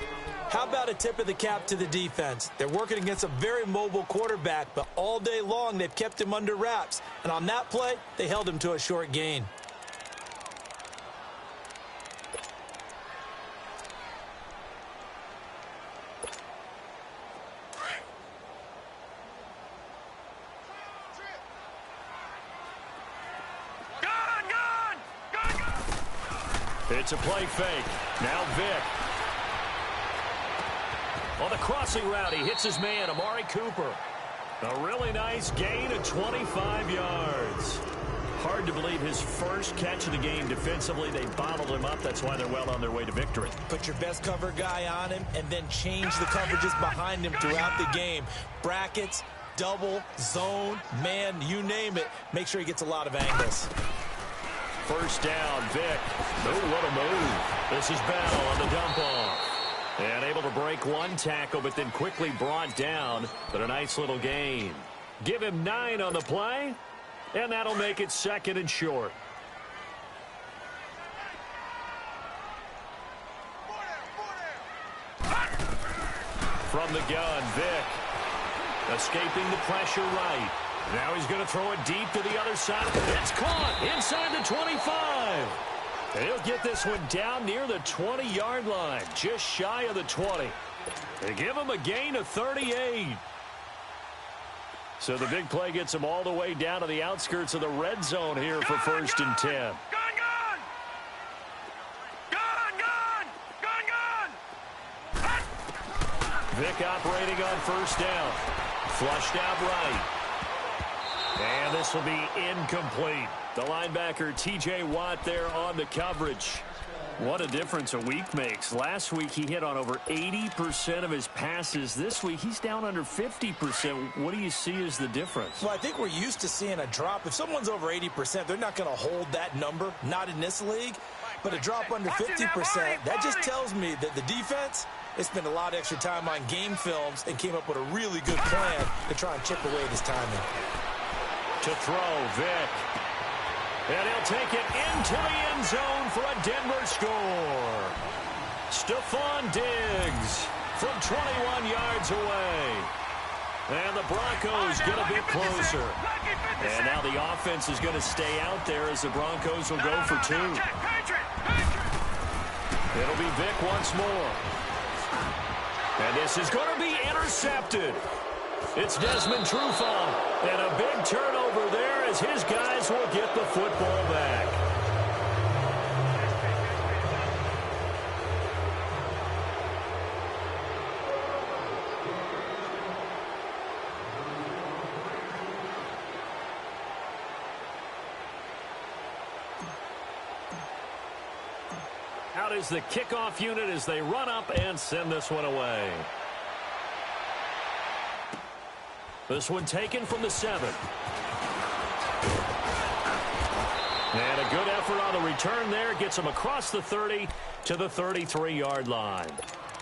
How about a tip of the cap to the defense? They're working against a very mobile quarterback, but all day long they've kept him under wraps. And on that play, they held him to a short gain. It's a play fake. Now Vick. On the crossing route, he hits his man, Amari Cooper. A really nice gain of 25 yards. Hard to believe his first catch of the game defensively. They bottled him up. That's why they're well on their way to victory. Put your best cover guy on him and then change the coverages behind him throughout the game. Brackets, double, zone, man, you name it. Make sure he gets a lot of angles. 1st down, Vick. Oh, what a move. This is Bell on the dump off. And able to break one tackle, but then quickly brought down. But a nice little gain. Give him 9 on the play, and that'll make it 2nd and short. From the gun, Vick. Escaping the pressure right. Now he's going to throw it deep to the other side. It's caught inside the 25. He'll get this one down near the 20-yard line, just shy of the 20. They give him a gain of 38. So the big play gets him all the way down to the outskirts of the red zone here for 1st and 10. Vick operating on 1st down. Flushed out right. And this will be incomplete. The linebacker, T.J. Watt, there on the coverage. What a difference a week makes. Last week, he hit on over 80% of his passes. This week, he's down under 50%. What do you see as the difference? Well, I think we're used to seeing a drop. If someone's over 80%, they're not going to hold that number, not in this league. But a drop under 50%, that just tells me that the defense, they spent a lot of extra time on game films and came up with a really good plan to try and chip away at his timing. To throw, Vick. And he'll take it into the end zone for a Denver score. Stephon Diggs from 21 yards away. And the Broncos get a bit closer. And now the offense is going to stay out there as the Broncos will go for 2. It'll be Vick once more. And this is going to be intercepted. It's Desmond Trufant. And a big turnover there as his guys will get the football back. Out is the kickoff unit as they run up and send this one away. This one taken from the 7. And a good effort on the return there. Gets him across the 30 to the 33-yard line.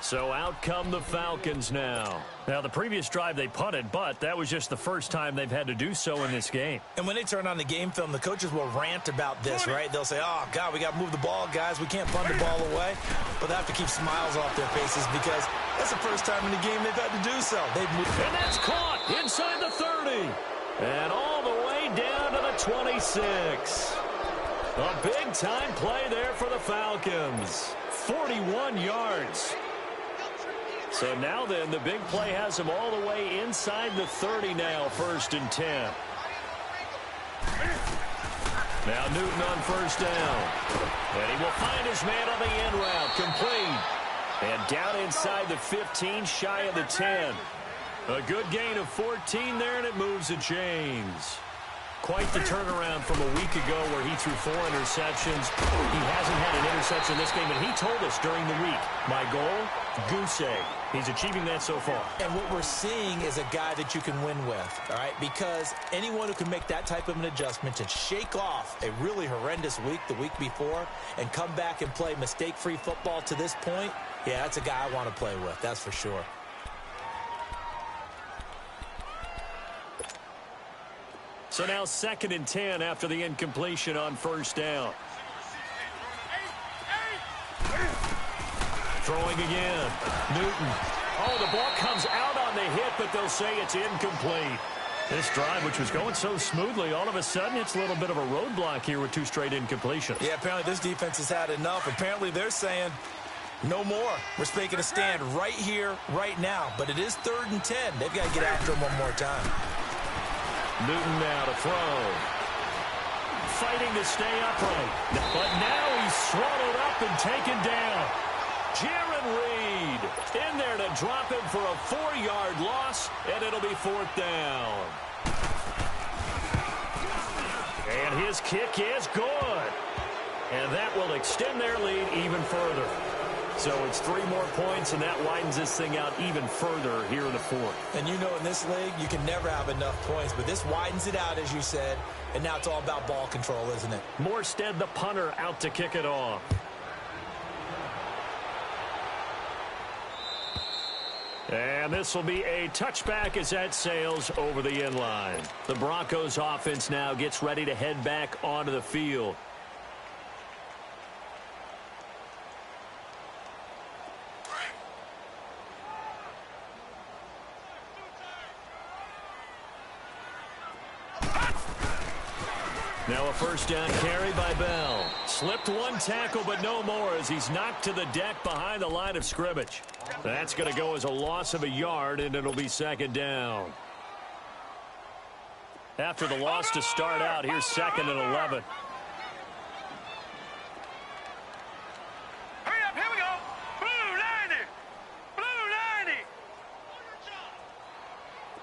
So out come the Falcons now. Now, the previous drive they punted, but that was just the first time they've had to do so in this game. And when they turn on the game film, the coaches will rant about this, right? They'll say, oh, God, we got to move the ball, guys. We can't punt the ball away. But they have to keep smiles off their faces because that's the first time in the game they've had to do so. They've moved. And that's caught inside the 30. And all the way down to the 26. A big-time play there for the Falcons. 41 yards. So now then, the big play has him all the way inside the 30 now, 1st and 10. Now Newton on 1st down. And he will find his man on the end route, complete. And down inside the 15, shy of the 10. A good gain of 14 there, and it moves the chains. Quite the turnaround from a week ago where he threw 4 interceptions. He hasn't had an interception this game, and he told us during the week, my goal, goose egg. He's achieving that so far. And what we're seeing is a guy that you can win with, all right? Because anyone who can make that type of an adjustment and shake off a really horrendous week the week before and come back and play mistake-free football to this point, yeah, that's a guy I want to play with, that's for sure. So now 2nd and 10 after the incompletion on 1st down. Throwing again. Newton. Oh, the ball comes out on the hit, but they'll say it's incomplete. This drive, which was going so smoothly, all of a sudden it's a little bit of a roadblock here with 2 straight incompletions. Yeah, apparently this defense has had enough. Apparently they're saying no more. We're making a stand right here, right now. But it is 3rd and 10. They've got to get after him one more time. Newton now to throw. Fighting to stay upright. But now he's swallowed up and taken down. Jaron Reed in there to drop him for a 4-yard loss, and it'll be 4th down. And his kick is good. And that will extend their lead even further. So it's 3 more points, and that widens this thing out even further here in the 4th. And you know in this league, you can never have enough points, but this widens it out, as you said, and now it's all about ball control, isn't it? Morstead, the punter, out to kick it off. And this will be a touchback as that sails over the end line. The Broncos offense now gets ready to head back onto the field. Now a first down carry by Bell. Slipped one tackle, but no more as he's knocked to the deck behind the line of scrimmage. That's going to go as a loss of a yard, and it'll be second down. After the loss to start out, here's 2nd and 11. Hurry up, here we go. Blue 90. Blue 90.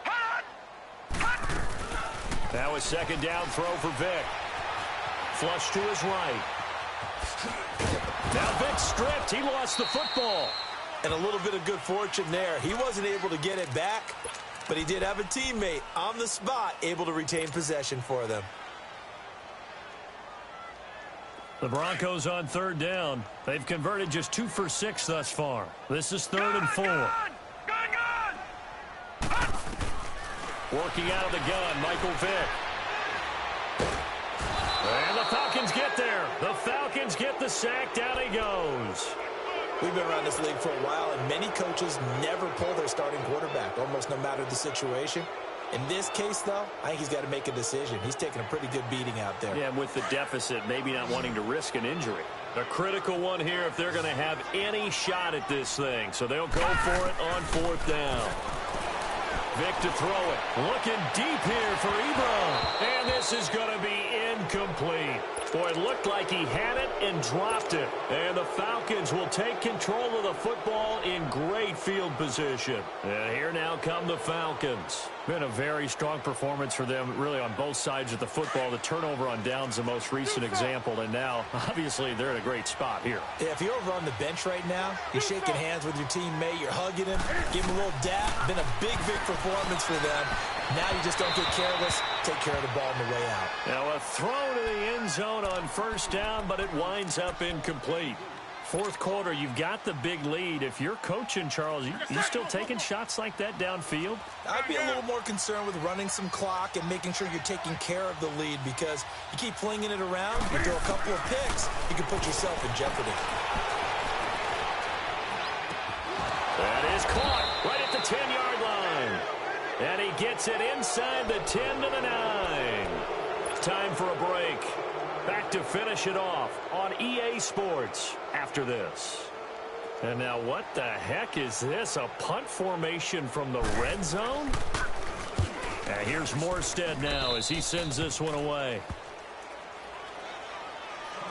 Hot. That was second down throw for Vic. Flush to his right. Now Vic stripped. He lost the football. And a little bit of good fortune there. He wasn't able to get it back, but he did have a teammate on the spot able to retain possession for them. The Broncos on third down. They've converted just 2 for 6 thus far. This is 3rd and 4. Gun. Working out of the gun, Michael Vick. And the Falcons get there. The Falcons get the sack. Down he goes. We've been around this league for a while, and many coaches never pull their starting quarterback, almost no matter the situation. In this case, though, I think he's got to make a decision. He's taking a pretty good beating out there. Yeah, with the deficit, maybe not wanting to risk an injury. A critical one here if they're going to have any shot at this thing. So they'll go for it on 4th down. Vic to throw it. Looking deep here for Ebron. And this is going to be incomplete. Boy, it looked like he had it and dropped it. And the Falcons will take control of the football in great field position. And here now come the Falcons. Been a very strong performance for them, really, on both sides of the football. The turnover on downs, the most recent example. And now, obviously, they're in a great spot here. Yeah, if you're over on the bench right now, you're shaking hands with your teammate, you're hugging him, give him a little dap. Been a big performance for them. Now you just don't get careless. Take care of the ball on the way out. Now a throw to the end zone on 1st down, but it winds up incomplete. 4th quarter, you've got the big lead. If you're coaching, Charles, you still taking shots like that downfield? I'd be a little more concerned with running some clock and making sure you're taking care of the lead, because you keep flinging it around, you throw a couple of picks, you can put yourself in jeopardy. That is caught right at the 10-yard line. And he gets it inside the 10 to the 9. Time for a break. Back to finish it off on EA Sports after this. And now what the heck is this? A punt formation from the red zone? And here's Morstead now as he sends this one away.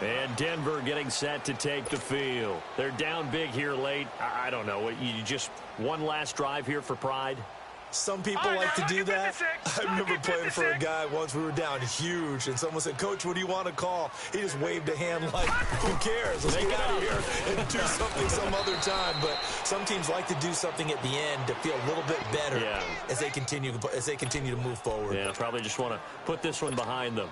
And Denver getting set to take the field. They're down big here late. I don't know. You just one last drive here for pride? Some people like to do that. I remember playing for a guy once. We were down huge, and someone said, "Coach, what do you want to call?" He just waved a hand like, "Who cares? Let's get out of here and do something some other time." But some teams like to do something at the end to feel a little bit better as they continue to move forward. Yeah, probably just want to put this one behind them.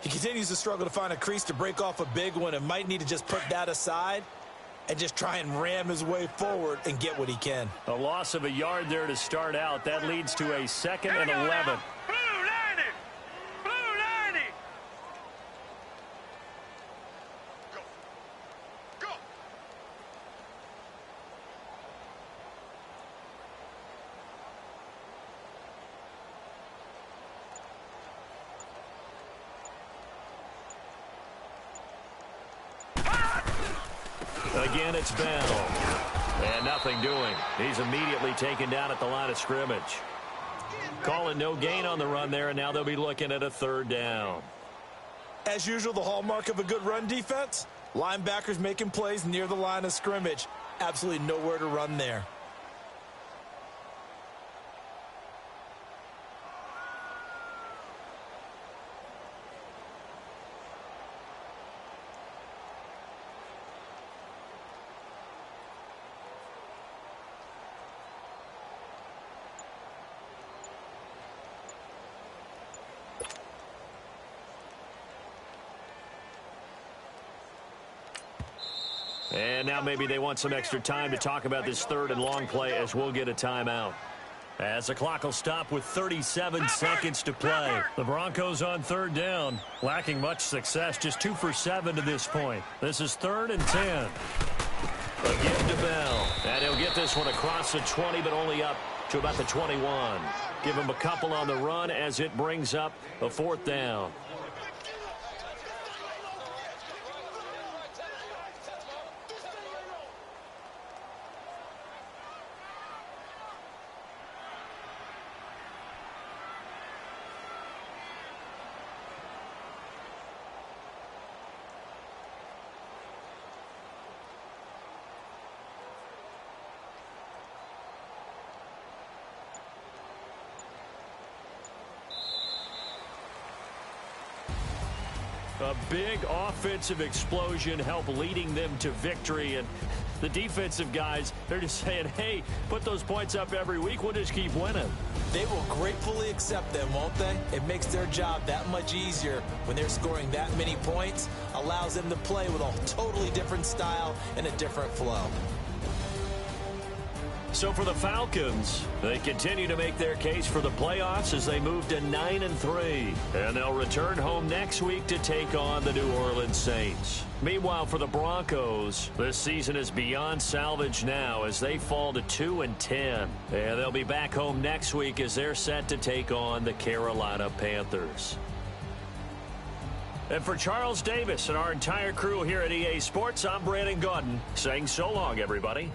He continues to struggle to find a crease to break off a big one, and might need to just put that aside and just try and ram his way forward and get what he can. A loss of a yard there to start out. That leads to a 2nd and 11. Blue 90. Blue 90. Go. Go. Again, it's Bell. And nothing doing. He's immediately taken down at the line of scrimmage. Calling no gain on the run there, and now they'll be looking at a 3rd down. As usual, the hallmark of a good run defense, linebackers making plays near the line of scrimmage. Absolutely nowhere to run there. And now maybe they want some extra time to talk about this third and long play as we'll get a timeout. As the clock will stop with 37 seconds to play. The Broncos on third down, lacking much success, just 2 for 7 to this point. This is 3rd and 10. A give to Bell, and he'll get this one across the 20, but only up to about the 21. Give him a couple on the run as it brings up a 4th down. A big offensive explosion helped leading them to victory. And the defensive guys, they're just saying, hey, put those points up every week. We'll just keep winning. They will gratefully accept them, won't they? It makes their job that much easier when they're scoring that many points. Allows them to play with a totally different style and a different flow. So for the Falcons, they continue to make their case for the playoffs as they move to 9-3. And they'll return home next week to take on the New Orleans Saints. Meanwhile, for the Broncos, this season is beyond salvage now as they fall to 2-10. And they'll be back home next week as they're set to take on the Carolina Panthers. And for Charles Davis and our entire crew here at EA Sports, I'm Brandon Gaudin saying so long, everybody.